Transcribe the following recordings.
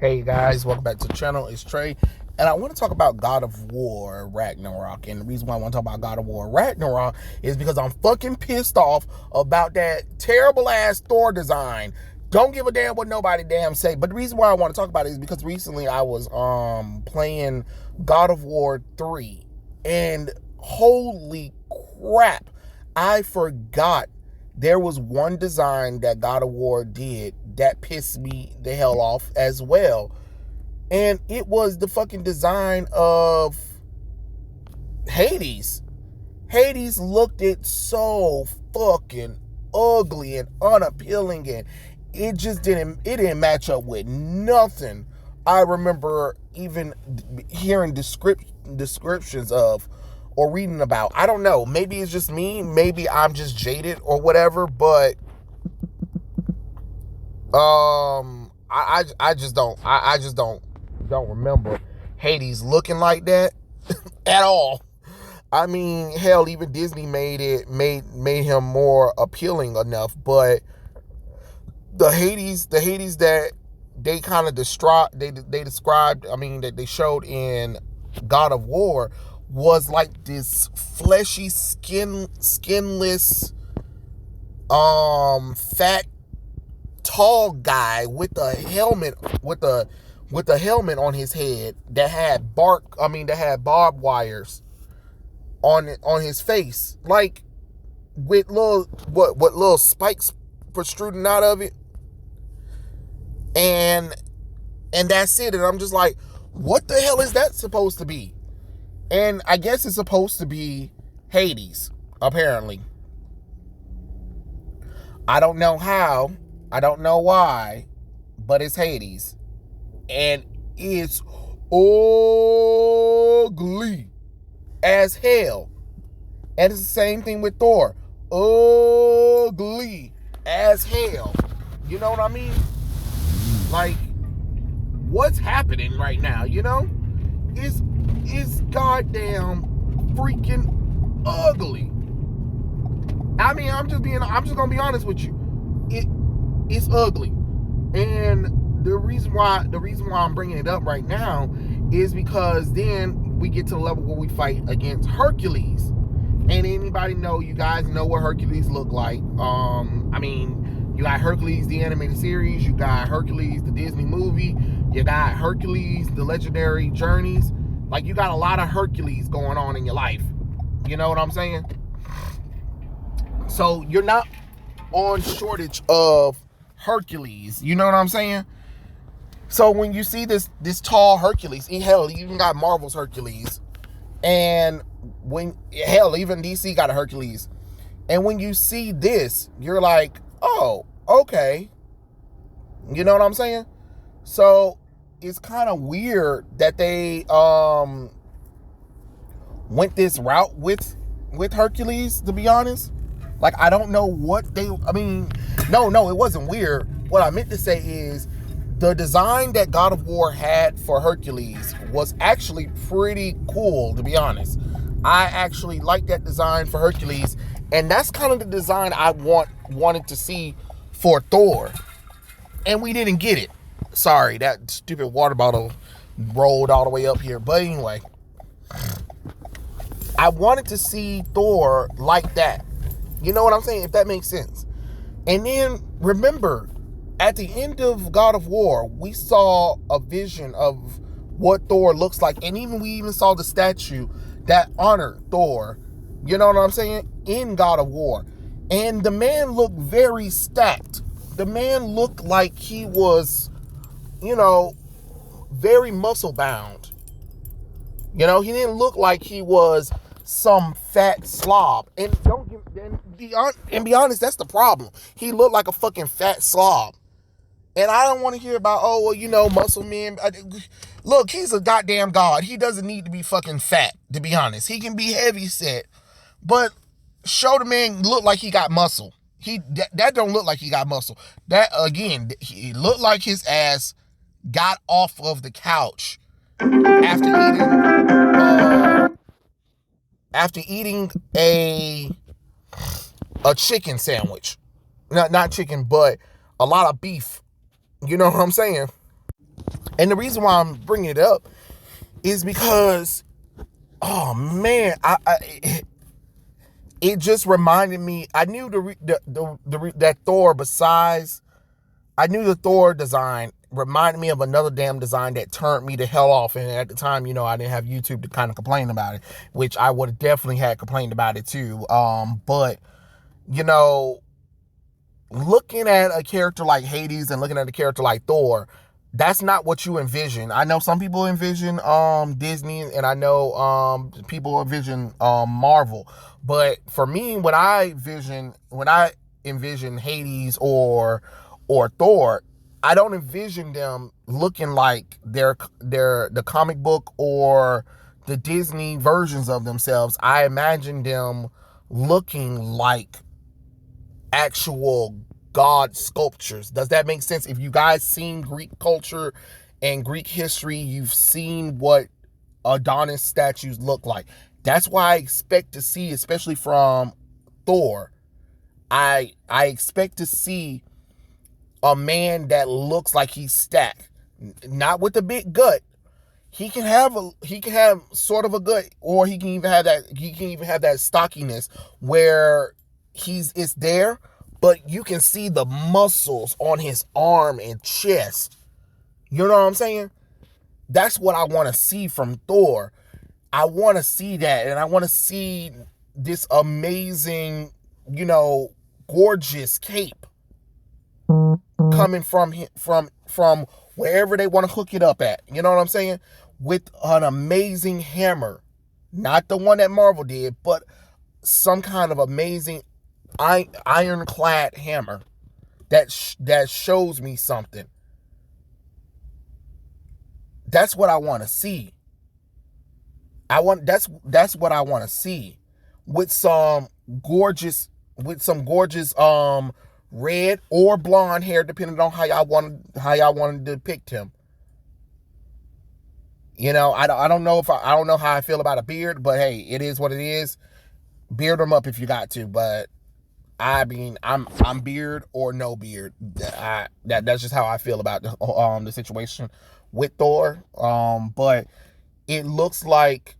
Hey guys, welcome back to the channel. It's Trey, and I want to talk about God of War Ragnarok. And the reason why I want to talk about God of War Ragnarok is because I'm fucking pissed off about that terrible ass Thor design. Don't give a damn what nobody damn say. But the reason why I want to talk about it is because recently I was playing God of War 3, and holy crap, I forgot there was one design that God of War did that pissed me the hell off as well. And it was the fucking design of Hades. Hades looked it so fucking ugly and unappealing, and it didn't match up with nothing I remember even hearing descriptions of or reading about. I don't know. Maybe it's just me. Maybe I'm just jaded or whatever. But I just don't remember Hades looking like that at all. I mean, hell, even Disney made him more appealing enough. But the Hades that they kind of described, I mean, that they showed in God of War was like this fleshy, skinless, fat, tall guy with a helmet on his head that had barbed wires on his face, like with little spikes protruding out of it, and that's it. And I'm just like, what the hell is that supposed to be? And I guess it's supposed to be Hades, apparently. I don't know how, I don't know why, but it's Hades. And it's ugly as hell. And it's the same thing with Thor. Ugly as hell. You know what I mean? Like, what's happening right now, you know? It's goddamn freaking ugly. I mean, I'm just gonna be honest with you. It's ugly. And the reason why I'm bringing it up right now is because then we get to the level where we fight against Hercules. And anybody know, you guys know what Hercules look like. I mean, you got Hercules the animated series, you got Hercules the Disney movie, you got Hercules the Legendary Journeys. Like, you got a lot of Hercules going on in your life. You know what I'm saying? So you're not on shortage of Hercules. You know what I'm saying? So when you see this tall Hercules, hell, you even got Marvel's Hercules, and even DC got a Hercules, and when you see this, you're like, oh, okay. You know what I'm saying? So it's kind of weird that they went this route with Hercules, to be honest. Like, I don't know what they, I mean, no, it wasn't weird. What I meant to say is the design that God of War had for Hercules was actually pretty cool, to be honest. I actually like that design for Hercules, and that's kind of the design I wanted to see for Thor. And we didn't get it. Sorry, that stupid water bottle rolled all the way up here. But anyway, I wanted to see Thor like that. You know what I'm saying? If that makes sense. And then remember, at the end of God of War, we saw a vision of what Thor looks like. And we even saw the statue that honored Thor. You know what I'm saying? In God of War. And the man looked very stacked. The man looked like he was, very muscle bound. He didn't look like he was some fat slob. And be honest, that's the problem. He looked like a fucking fat slob. And I don't want to hear about, muscle men. Look, he's a goddamn god. He doesn't need to be fucking fat, to be honest. He can be heavy set, but show the man look like he got muscle. That don't look like he got muscle. That, again, he looked like his ass got off of the couch after eating a chicken sandwich. Not chicken, but a lot of beef. You know what I'm saying? And the reason why I'm bringing it up is because, oh man, it just reminded me. I knew that Thor. Besides, I knew the Thor design reminded me of another damn design that turned me the hell off. And at the time, I didn't have YouTube to kind of complain about it, which I would have definitely had complained about it too. But looking at a character like Hades and looking at a character like Thor, that's not what you envision. I know some people envision Disney, and I know people envision Marvel. But for me, when I envision Hades or Thor, I don't envision them looking like they're the comic book or the Disney versions of themselves. I imagine them looking like actual god sculptures. Does that make sense? If you guys seen Greek culture and Greek history, you've seen what Adonis statues look like. That's why I expect to see, especially from Thor, I expect to see a man that looks like he's stacked, not with a big gut. He can have sort of a gut, or he can even have that stockiness where it's there, but you can see the muscles on his arm and chest. You know what I'm saying? That's what I want to see from Thor. I want to see that, and I want to see this amazing, gorgeous cape coming from wherever they want to hook it up at. You know what I'm saying? With an amazing hammer, not the one that Marvel did, but some kind of amazing ironclad hammer that shows me something. That's what I want to see. That's what I want to see, with some gorgeous red or blonde hair, depending on how y'all want to depict him. I don't know how I feel about a beard, but hey, it is what it is. Beard him up if you got to, but I mean, I'm beard or no beard. That's just how I feel about the situation with Thor. But it looks like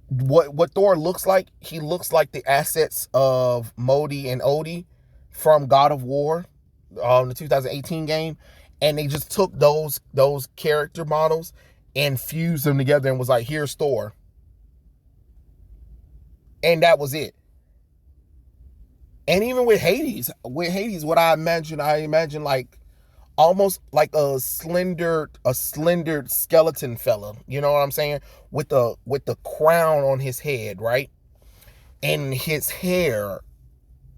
what Thor looks like. He looks like the assets of Modi and Odie from God of War, the 2018 game, and they just took those character models and fused them together and was like, here's Thor. And that was it. And even with Hades, what I imagine like almost like a slender skeleton fella. You know what I'm saying? With the crown on his head, right? And his hair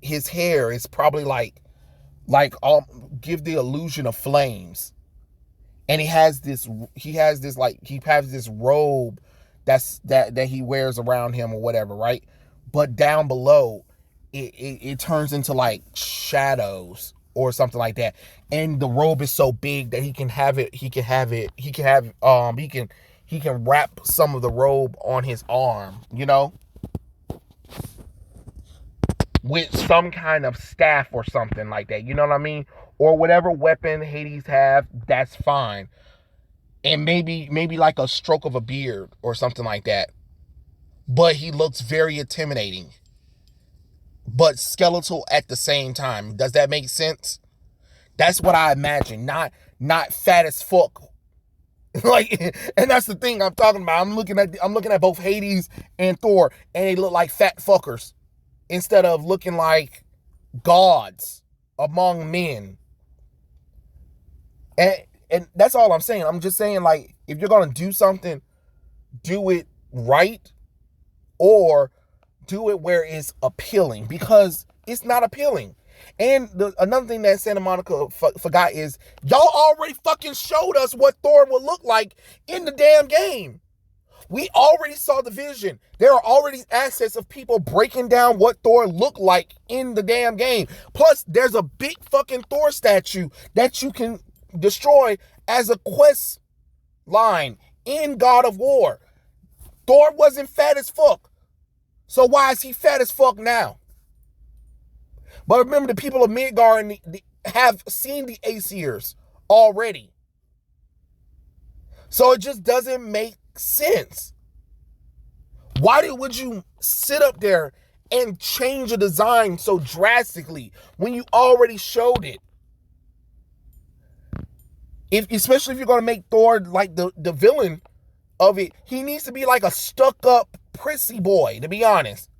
is probably like give the illusion of flames. And he has this robe that he wears around him or whatever, right? But down below, it turns into like shadows or something like that. And the robe is so big that he can wrap some of the robe on his arm, with some kind of staff or something like that. You know what I mean? Or whatever weapon Hades have, that's fine. And maybe like a stroke of a beard or something like that. But he looks very intimidating, but skeletal at the same time. Does that make sense? That's what I imagine. Not fat as fuck. And that's the thing I'm talking about. I'm looking at both Hades and Thor, and they look like fat fuckers instead of looking like gods among men. And that's all I'm saying. I'm just saying, like, if you're gonna do something, do it right, or do it where it's appealing, because it's not appealing. And another thing that Santa Monica forgot is y'all already fucking showed us what Thor would look like in the damn game. We already saw the vision. There are already assets of people breaking down what Thor looked like in the damn game. Plus, there's a big fucking Thor statue that you can destroy as a quest line in God of War. Thor wasn't fat as fuck. So why is he fat as fuck now? But remember, the people of Midgard have seen the Aesir's already. So it just doesn't make sense. Why would you sit up there and change a design so drastically when you already showed it? Especially if you're going to make Thor like the villain of it, he needs to be like a stuck-up prissy boy, to be honest.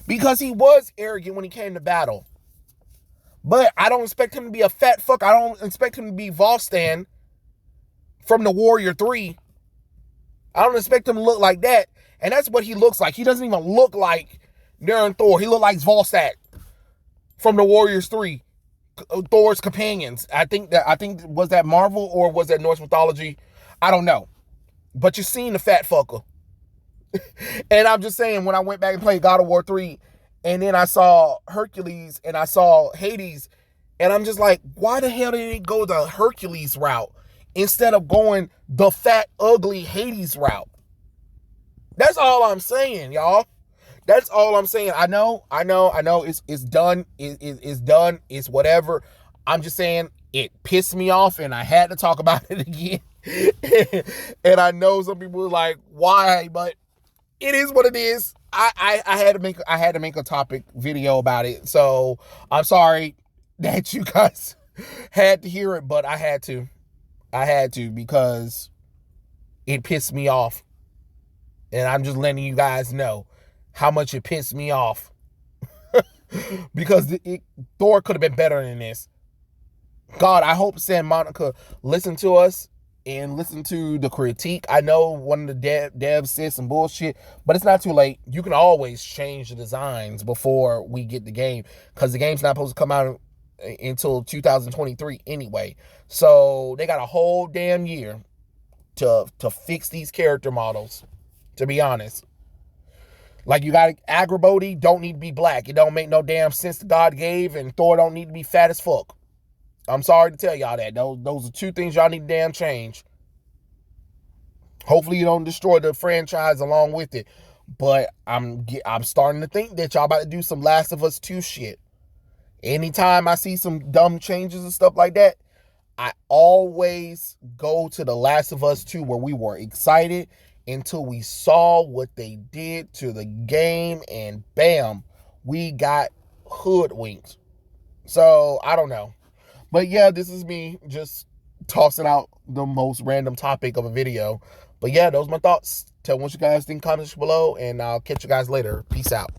Because he was arrogant when he came to battle. But I don't expect him to be a fat fuck. I don't expect him to be Volstan from the Warrior 3. I don't expect him to look like that. And that's what he looks like. He doesn't even look like Darren Thor. He looked like Volstat from the Warriors 3. Thor's companions. I think was that Marvel or was that Norse mythology? I don't know. But you've seen the fat fucker. And I'm just saying, when I went back and played God of War 3, and then I saw Hercules and I saw Hades, and I'm just like, why the hell did it go the Hercules route instead of going the fat, ugly Hades route? That's all I'm saying, y'all. That's all I'm saying. I know. It's done. It's done. It's whatever. I'm just saying it pissed me off, and I had to talk about it again. And I know some people are like, why? But it is what it is. I had to make a topic video about it. So I'm sorry that you guys had to hear it, but I had to. Because it pissed me off. And I'm just letting you guys know how much it pissed me off. Because Thor could have been better than this. God, I hope Santa Monica listened to us and listen to the critique. I know one of the devs said some bullshit, but it's not too late. You can always change the designs before we get the game, because the game's not supposed to come out until 2023 anyway. So they got a whole damn year to fix these character models, to be honest. Like, you got Agrabody don't need to be black. It don't make no damn sense that God gave, and Thor don't need to be fat as fuck. I'm sorry to tell y'all that. Those are two things y'all need to damn change. Hopefully you don't destroy the franchise along with it. But I'm starting to think that y'all about to do some Last of Us 2 shit. Anytime I see some dumb changes and stuff like that, I always go to The Last of Us 2, where we were excited until we saw what they did to the game, and bam, we got hoodwinked. So, I don't know. But yeah, this is me just tossing out the most random topic of a video. But yeah, those are my thoughts. Tell me what you guys think in the comments below, and I'll catch you guys later. Peace out.